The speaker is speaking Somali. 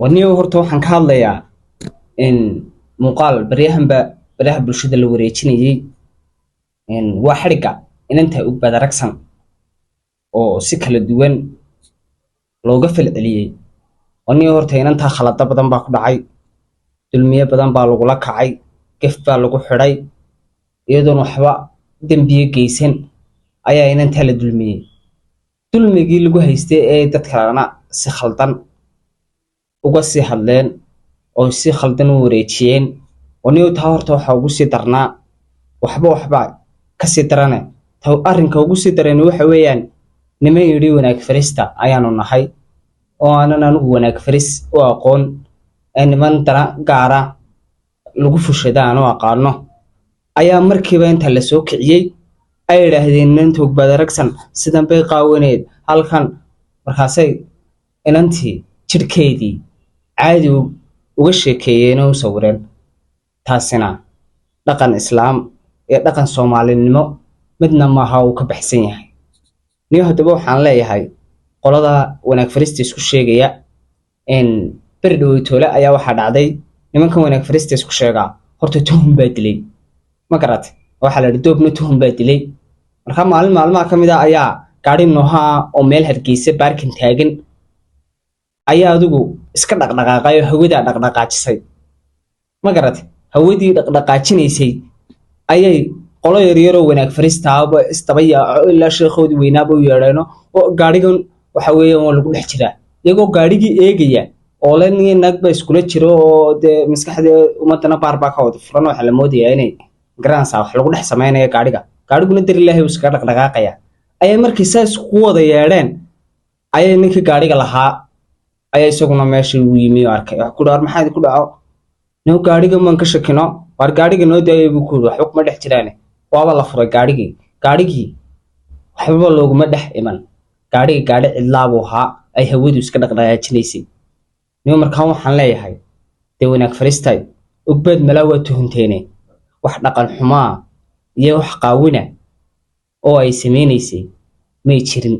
ونيو هرتو waxaan ka hadlayaa in muuqaal baryaha bulshada la wareejinayay waa xariga inanta u badaragsan oo si kala duwan looga falceliyay ونيو horta inanta khalada badan baa ku dhacay dulmiye badan baa lagu la kacay gaf baa lagu xiray iyadoo waxba dambiye geysan ayaa inanta la dulmiyay dulmigii lagu haystay ee dadkana si khaldan uga sii hadleen oo si khaldan u wareejiyeen ونيو taa horta waxa ugu sii darnaa waxba ka sii darane taa arrinka ugu sii dareen waxa weeyaan niman yiri wanaag farista ayaanu nahay oo aanan anigu wanaag faris u aqoon niman dara gaara lagu fushadaan oo aqaano ayaa markiiba inta la soo kiciyay ay yiraahdeen inta badaragsan sidan bay qaawaneed halkan markaasay inantii jirkeedii caadi uga sheekeeyeen oo sawireen taasina dhaqan islaam iyo dhaqan Soomaalinimo midna ma aha uu ka baxsan yahay niyo hadaba waxaan leeyahay qolada wanaag farista isku sheegaya in berdhowtole ayaa waxa dhacday nimankan wanaag farista isku sheega horta tuhum baa dilay ma garat waxa la doobna tuhum baa dilay marka maalmaha kamida ayaa gaari nooha oo meel hargeysa baarkin taagan ayaa adigu iska dhaqdhaqaaqay hawada dhaqdhaqaajisay ma garat hawadii dhaqdhaqaajinaysay ayay qolo yar oo wanaag farista istabaya ilaa sheekhoodii weynaaba u yeedhayno oo gaarigan waxa weeyaan lagu dhex jiraa iyagoo gaarigii eegaya oo la nagba iskula jiro oo de maskaxda umadana baarbaa ka wada furan waxa la moodayaa inay garanaysaa wax lagu dhex sameeyay gaariguna dar ilaahay iska dhaqdhaqaaqaya ayay markii saas ku wada yeedheen ayay ninkii gaariga lahaa ayay isaguna meeshii u yimi arkay wax ku dhaar maxaa ku dhaco noo gaariga man ka shakino war gaariga noo daayay buu ku wax kuma dhex jiraan waaba la furay gaarigii waxba looguma dhex iman gaari cidlaabo ha ay hawadu iska dhaqdhaqaajinaysay niyo markaan waxaan leeyahay de wanaag faristay ugbad malawa tuhunteene wax dhaqan xumaa iyo wax qaawina oo ay sameeynaysi may jirin